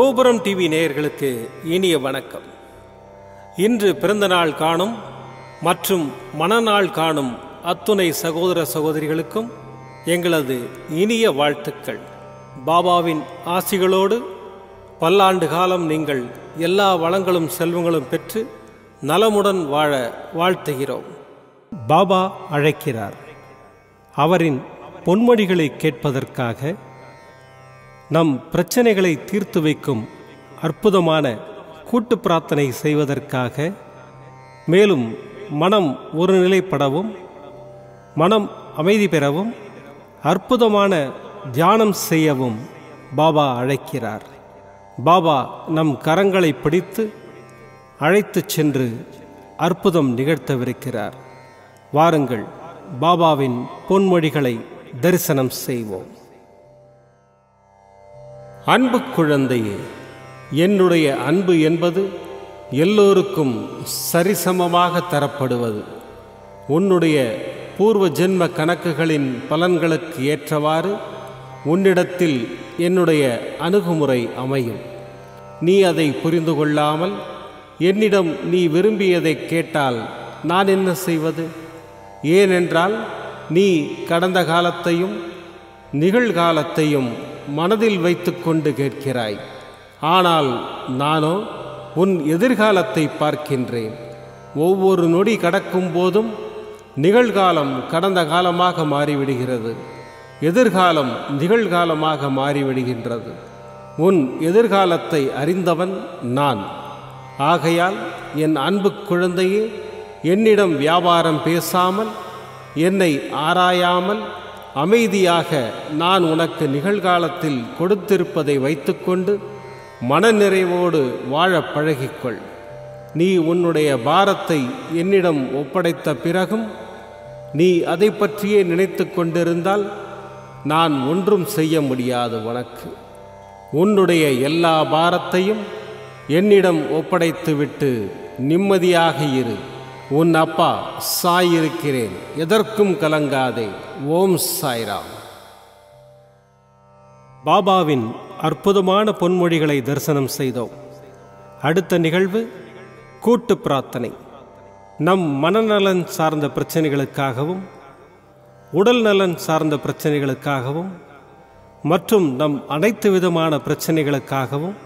கோபுரம் டிவி நேயர்களுக்கு இனிய வணக்கம். இன்று பிறந்தநாள் காணும் மற்றும் மணநாள் காணும் அத்துணை சகோதர சகோதரிகளுக்கும் எங்களது இனிய வாழ்த்துக்கள். பாபாவின் ஆசிகளோடு பல்லாண்டு காலம் நீங்கள் எல்லா வளங்களும் செல்வங்களும் பெற்று நலமுடன் வாழ வாழ்த்துகிறோம். பாபா அழைக்கிறார். அவரின் பொன்மொழிகளை கேட்பதற்காக, நம் பிரச்சனைகளை தீர்த்து வைக்கும் அற்புதமான கூட்டு பிரார்த்தனை செய்வதற்காக, மேலும் மனம் ஒருநிலைப்படவும் மனம் அமைதி பெறவும் அற்புதமான தியானம் செய்யவும் பாபா அழைக்கிறார். பாபா நம் கரங்களை பிடித்து அழைத்துச் சென்று அற்புதம் நிகழ்த்தவிருக்கிறார். வாருங்கள், பாபாவின் பொன்மொழிகளை தரிசனம் செய்வோம். அன்பு குழந்தையே, என்னுடைய அன்பு என்பது எல்லோருக்கும் சரிசமமாக தரப்படுவது. உன்னுடைய பூர்வ ஜென்ம கணக்குகளின் பலன்களுக்கு ஏற்றவாறு உன்னிடத்தில் என்னுடைய அணுகுமுறை அமையும். நீ அதை புரிந்து கொள்ளாமல் என்னிடம் நீ விரும்பியதை கேட்டால் நான் என்ன செய்வது? ஏனென்றால் நீ கடந்த காலத்தையும் நிகழ்காலத்தையும் மனதில் வைத்து கொண்டு கேட்கிறாய். ஆனால் நானோ உன் எதிர்காலத்தை பார்க்கின்றேன். ஒவ்வொரு நொடி கடக்கும் போதும் நிகழ்காலம் கடந்த காலமாக மாறிவிடுகிறது, எதிர்காலம் நிகழ்காலமாக மாறிவிடுகின்றது. உன் எதிர்காலத்தை அறிந்தவன் நான். ஆகையால் என் அன்பு குழந்தையே, என்னிடம் வியாபாரம் பேசாமல், என்னை ஆராயாமல் அமைதியாக நான் உனக்கு நிகழ்காலத்தில் கொடுத்திருப்பதை வைத்துக்கொண்டு மனநிறைவோடு வாழ பழகிக்கொள். நீ உன்னுடைய பாரத்தை என்னிடம் ஒப்படைத்த பிறகும் நீ அதை பற்றியே நினைத்து கொண்டிருந்தால் நான் ஒன்றும் செய்ய முடியாது. உனக்கு உன்னுடைய எல்லா பாரத்தையும் என்னிடம் ஒப்படைத்துவிட்டு நிம்மதியாக இரு. உன் அப்பா சாய் இருக்கிறேன், எதற்கும் கலங்காதே. ஓம் சாய்ராம். பாபாவின் அற்புதமான பொன்மொழிகளை தரிசனம் செய்தோம். அடுத்த நிகழ்வு கூட்டு பிரார்த்தனை. நம் மனநலன் சார்ந்த பிரச்சனைகளுக்காகவும், உடல் நலன் சார்ந்த பிரச்சனைகளுக்காகவும் மற்றும் நம் அனைத்து விதமான பிரச்சனைகளுக்காகவும்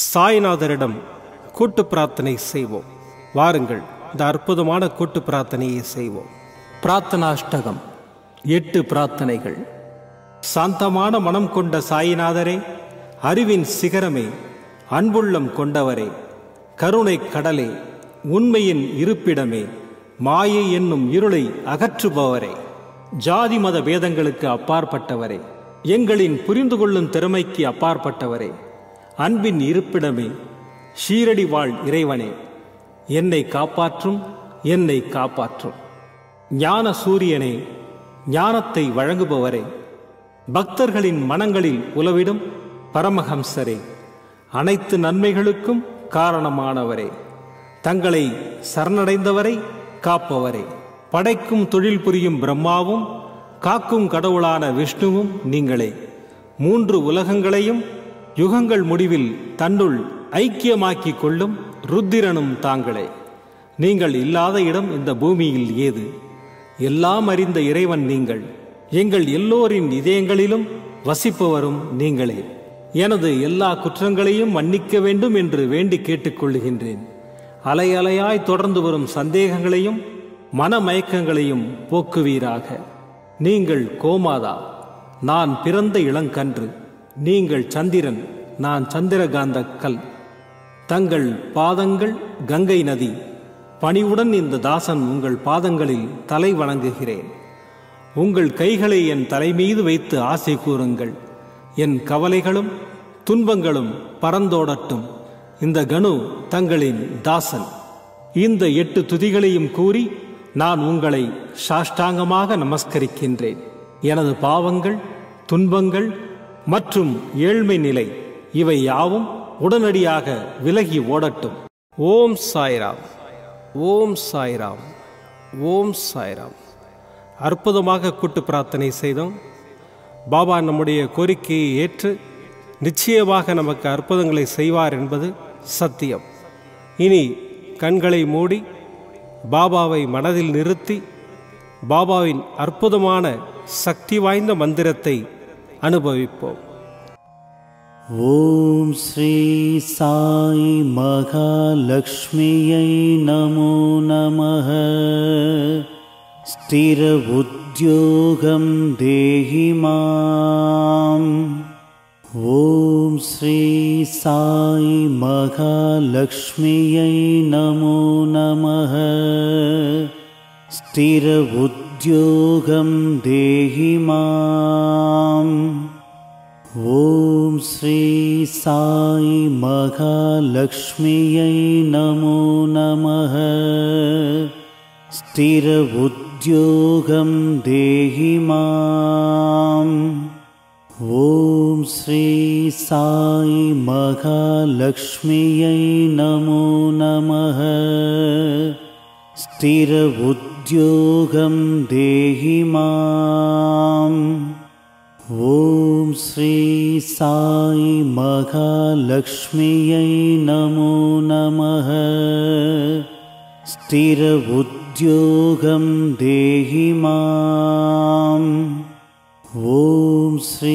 சாய்நாதரிடம் கூட்டு பிரார்த்தனை செய்வோம். வாருங்கள், இந்த அற்புதமான கூட்டு பிரார்த்தனையை செய்வோம். பிரார்த்தனாஷ்டகம். 8 பிரார்த்தனைகள். சாந்தமான மனம் கொண்ட சாயிநாதரே, அறிவின் சிகரமே, அன்புள்ளம் கொண்டவரே, கருணை கடலே, உண்மையின் இருப்பிடமே, மாயை என்னும் இருளை அகற்றுபவரே, ஜாதி மத பேதங்களுக்கு அப்பாற்பட்டவரே, எங்களின் புரிந்து கொள்ளும் திறமைக்கு அப்பாற்பட்டவரே, அன்பின் இருப்பிடமே, ஷீரடி வாழ் இறைவனே, என்னை காப்பாற்றும், என்னை காப்பாற்றும். ஞான சூரியனே, ஞானத்தை வழங்குபவரே, பக்தர்களின் மனங்களில் உலவிடும் பரமஹம்சரே, அனைத்து நன்மைகளுக்கும் காரணமானவரே, தங்களை சரணடைந்தவரை காப்பவரே, படைக்கும் தொழில் புரியும் பிரம்மாவும் காக்கும் கடவுளான விஷ்ணுவும் நீங்களே, 3 உலகங்களையும் யுகங்கள் முடிவில் தன்னுள் ஐக்கியமாக்கிக் கொள்ளும் ருத்திரனும் தாங்களே. நீங்கள் இல்லாத இடம் இந்த பூமியில் ஏது? எல்லாம் அறிந்த இறைவன் நீங்கள். எங்கள் எல்லோரின் இதயங்களிலும் வசிப்பவரும் நீங்களே. எனது எல்லா குற்றங்களையும் மன்னிக்க வேண்டும் என்று வேண்டி கேட்டுக்கொள்ளுகின்றேன். அலை அலையாய் தொடர்ந்து வரும் சந்தேகங்களையும் மனமயக்கங்களையும் போக்குவீராக. நீங்கள் கோமாதா, நான் பிறந்த இளங்கன்று. நீங்கள் சந்திரன், நான் சந்திரகாந்த கல். தங்கள் பாதங்கள் கங்கை நதி. பணிவுடன் இந்த தாசன் உங்கள் பாதங்களில் தலை வணங்குகிறேன். உங்கள் கைகளை என் தலைமீது வைத்து ஆசை கூறுங்கள். என் கவலைகளும் துன்பங்களும் பறந்தோடட்டும். இந்த கணு தங்களின் தாசன். இந்த 8 துதிகளையும் கூறி நான் உங்களை சாஷ்டாங்கமாக நமஸ்கரிக்கின்றேன். எனது பாவங்கள், துன்பங்கள் மற்றும் ஏழ்மை நிலை இவை யாவும் உடனடியாக விலகி ஓடட்டும். ஓம் சாய்ராம், ஓம் சாய்ராம், ஓம் சாய்ராம். அற்புதமாக கூட்டு பிரார்த்தனை செய்தோம். பாபா நம்முடைய கோரிக்கையை ஏற்று நிச்சயமாக நமக்கு அற்புதங்களை செய்வார் என்பது சத்தியம். இனி கண்களை மூடி பாபாவை மனதில் நிறுத்தி பாபாவின் அற்புதமான சக்தி வாய்ந்த மந்திரத்தை அனுபவிப்போம். ஓம் ஸ்ரீ சாய் மகாலக்ஷ்மியை நமோ நமः. ஸ்திர உத்யோகம் தேஹி மாம். ஓம் ஸ்ரீ சாய் மகாலக்ஷ்மியை நமோ நமः. ஸ்திர உத்யோகம் தேஹி மாம். ஓம் ஸ்ரீ சாய் மகாலக்ஷ்மியை நமோ நமः. ஸ்திர உத்யோகம் தேஹி மாம். ஓம் ஸ்ரீ சாய் மகாலக்ஷ்மியை நமோ நமः. ஸ்திர உத்யோகம் தேஹி மாம். ஓம் ஸ்ரீ சாய் மகாலக்ஷ்மியை நமோ நமः. ஸ்திர உத்யோகம் தேஹி மாம். ஓம் ஸ்ரீ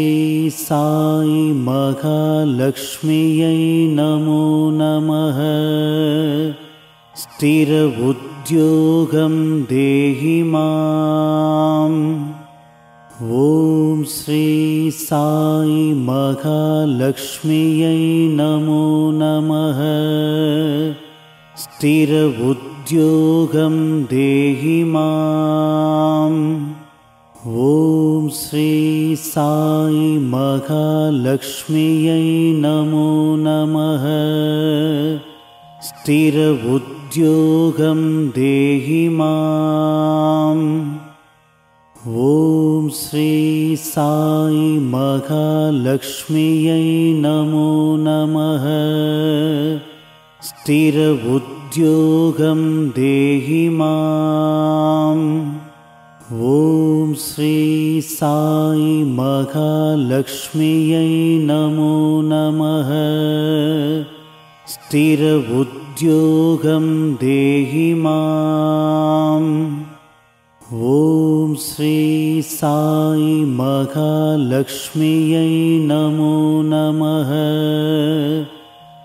சாய் மகாலக்ஷ்மியை நமோ நமः. ஸ்திர உத்யோகம் தேஹி மாம். ஓம் ஸ்ரீ சாய் மகாலக்ஷ்மியை நமோ நமः. ஸ்திர உத்யோகம் தேஹி மாம். ஓம் ஸ்ரீ சாய் மகாலக்ஷ்மியை நமோ நமः. ஸ்திர உத்யோகம் தேஹி மாம். ஓம் ஸ்ரீ சாய் மகாலக்ஷ்மியை நமோ நமः. ஸ்திர உத்யோகம் தேஹி மாம். ஓம் ஸ்ரீ சாய் மகாலக்ஷ்மியை நமோ நமः. ஸ்திர உத்யோகம் தேஹி மாம். ஓம் ஸ்ரீ சாய் மகாலக்ஷ்மியை நமோ நமः.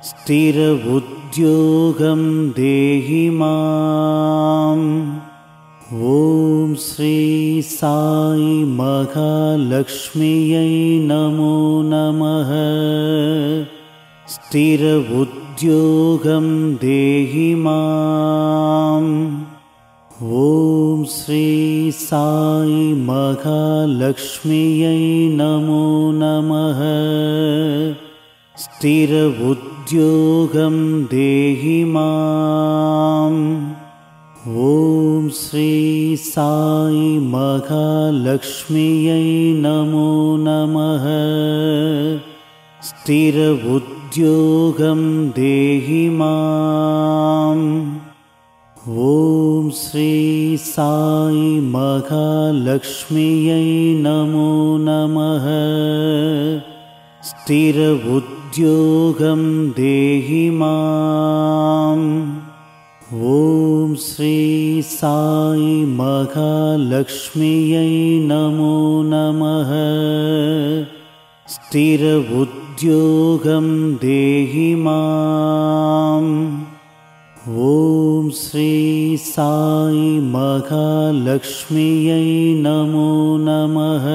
ஸ்திர உத்யோகம் தேஹி மாம். ஓம் ஸ்ரீ சாய் மகாலக்ஷ்மியை நமோ நமः. ஸ்திர உத்யோகம் தேஹி மாம். ஓம் ஸ்ரீ சாய் மகாலக்ஷ்மியை நமோ நமः. ஸ்திர உத்யோகம் தேஹி மாம். ஓம் ஸ்ரீ சாய் மகாலக்ஷ்மியை நமோ நமः. ஸ்திர உத்யோகம் தேஹி மாம். ஓம் ஸ்ரீ சாய் மகாலக்ஷ்மியை நமோ நமः. ஸ்திர உத்யோகம் தேஹி மாம். ஓம் ஸ்ரீ சாய் மகாலக்ஷ்மியை நமோ நமः. ஸ்திர உத்யோகம் தேஹி மாம். ஓம் ஸ்ரீ சாய் மகாலக்ஷ்மியை நமோ நமः.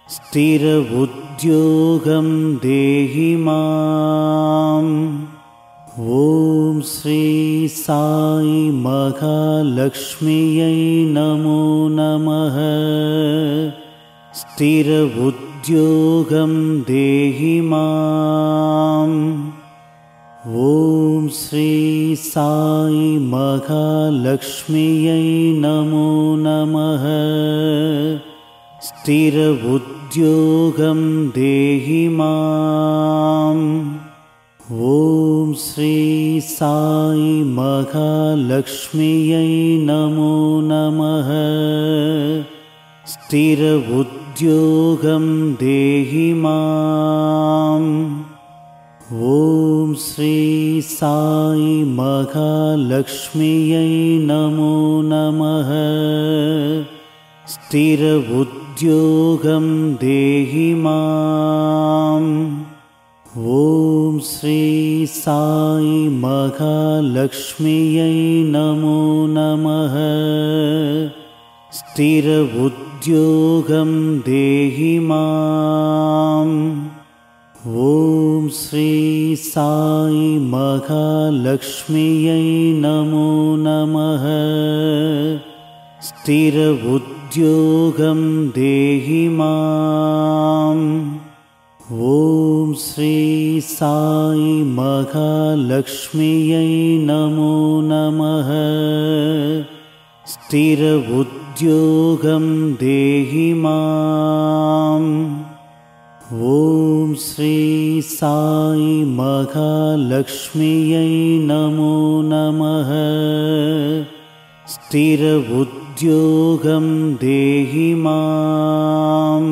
ஸ்திர உத்யோகம் தேஹி மாம். ஓம் ஸ்ரீ சாய் மகாலக்ஷ்மியை நமோ நமः. ஸ்திர உத்யோகம் தேஹி மாம். ஓம் ஸ்ரீ சாய் மகாலக்ஷ்மியை நமோ நமः. ஸ்திர உத்யோகம் தேஹி மாம். ஓம் ஸ்ரீ சாய் மகாலக்ஷ்மியை நமோ நமः. ஸ்திர உத்யோகம் उद्योगं देहि माम्। ॐ श्री साई महालक्ष्म्यै नमो नमः। स्थिर उद्योगं देहि माम्। ॐ श्री साई महालक्ष्म्यै नमो नमः। स्थिर उद्योगं देहि माम्। ॐ श्री साई महालक्ष्म्यै नमो नमः। स्थिर उद्योगं देहि माम्। ॐ श्री साई महालक्ष्म्यै नमो नमः। स्थिर उद्योगं देहि माम्। ॐ श्री साई महालक्ष्म्यै नमो नमः। स्थिर उद्योगं देहि माम्।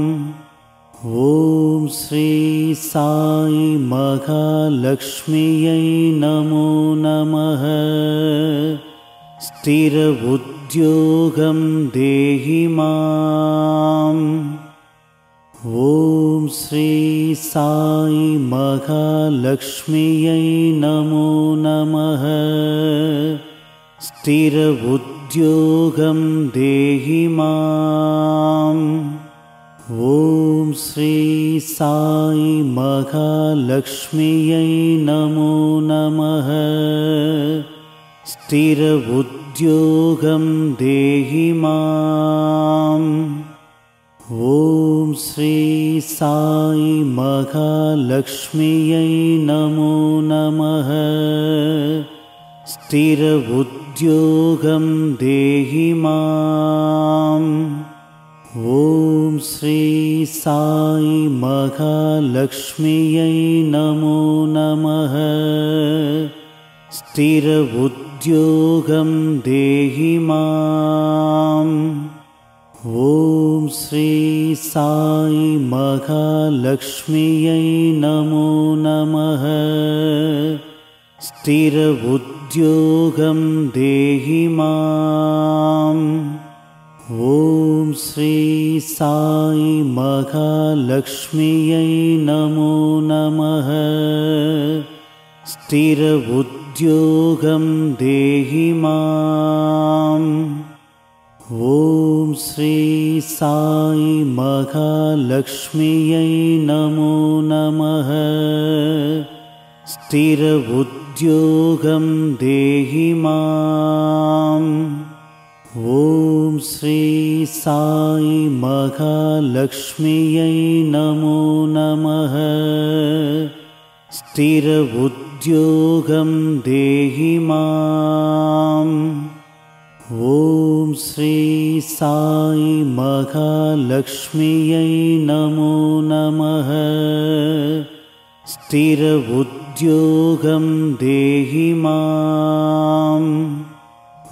ॐ श्री साई महालक्ष्म्यै नमो नमः। स्थिर उद्योगं देहि माम्। ॐ श्री साई महालक्ष्म्यै नमो नमः। स्थिर उद्योगं देहि माम्। ॐ श्री साई महालक्ष्म्यै नमो नमः। स्थिर उद्योगं देहि माम्। ॐ श्री साई महालक्ष्म्यै नमो नमः। स्थिर उद्योगं देहि माम्। ॐ श्री साई महालक्ष्म्यै नमो नमः। स्थिर उद्योगं देहि माम्। ॐ श्री साई महालक्ष्म्यै नमो नमः। स्थिर उद्योगं देहि माम्। ॐ श्री साई महालक्ष्म्यै नमो नमः। स्थिर उद्योगं देहि माम्। ॐ श्री साई महालक्ष्म्यै नमो नमः। स्थिर उद्योगं देहि माम्। ॐ श्री साई महालक्ष्म्यै नमो नमः। स्थिर उद्योगं देहि माम्। ॐ श्री साई महालक्ष्म्यै नमो नमः। स्थिर उद्योगं देहि माम्।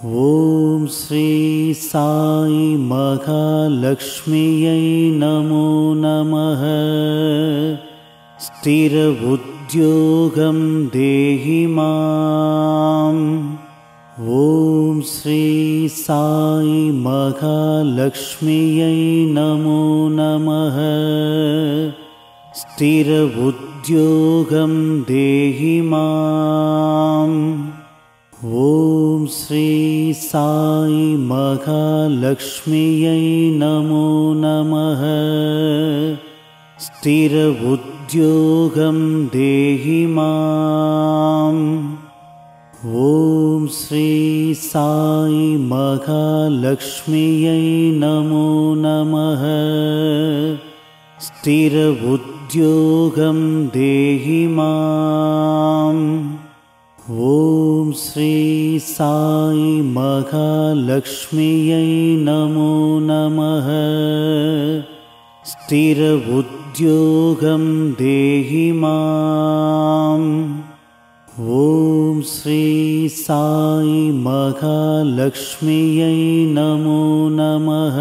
ॐ श्री साई महालक्ष्म्यै नमो नमः। स्थिर उद्योगं देहि माम्। ॐ श्री साई महालक्ष्म्यै नमो नमः। स्थिर उद्योगं देहि माम्। ॐ श्री साई महालक्ष्म्यै नमो नमः। स्थिर उद्योगं देहि माम्। ॐ श्री साई महालक्ष्म्यै नमो नमः। स्थिर उद्योगं देहि माम्। ॐ श्री साई महालक्ष्म्यै नमो नमः। स्थिर उद्योगं देहि माम्। ॐ श्री साई महालक्ष्म्यै नमो नमः।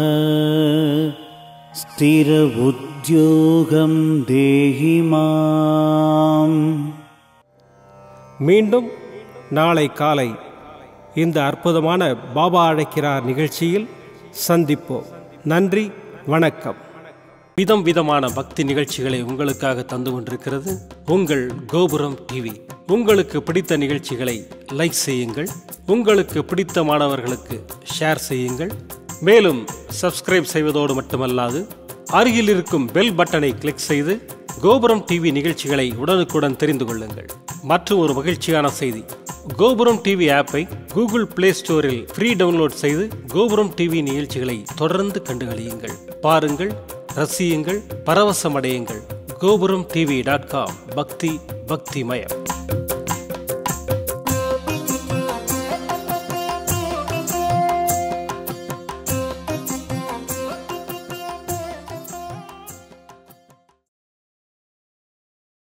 स्थिरबुद्ध्योगं देहि माम्। மீண்டும் நாளை காலை இந்த அற்புதமான பாபா அழைக்கிறார் நிகழ்ச்சியில் சந்திப்போம். நன்றி, வணக்கம். விதம் விதமான பக்தி நிகழ்ச்சிகளை உங்களுக்காக தந்து கொண்டிருக்கிறது உங்கள் கோபுரம் டிவி. உங்களுக்கு பிடித்த நிகழ்ச்சிகளை லைக் செய்யுங்கள், உங்களுக்கு பிடித்த மாணவர்களுக்கு ஷேர் செய்யுங்கள். மேலும் சப்ஸ்கிரைப் செய்வதோடு மட்டுமல்லாது அருகில் இருக்கும் பெல் பட்டனை கிளிக் செய்து கோபுரம் டிவி நிகழ்ச்சிகளை உடனுக்குடன் தெரிந்து கொள்ளுங்கள். மற்றும் ஒரு மகிழ்ச்சியான செய்தி, கோபுரம் டிவி ஆப்பை கூகுள் பிளே ஸ்டோரில் ஃப்ரீ டவுன்லோட் செய்து கோபுரம் டிவி நிகழ்ச்சிகளை தொடர்ந்து கண்டுகளியுங்கள், பாருங்கள், ரசியுங்கள், பரவசமடையுங்கள். gopuramtv.com. பக்தி பக்திமயம்.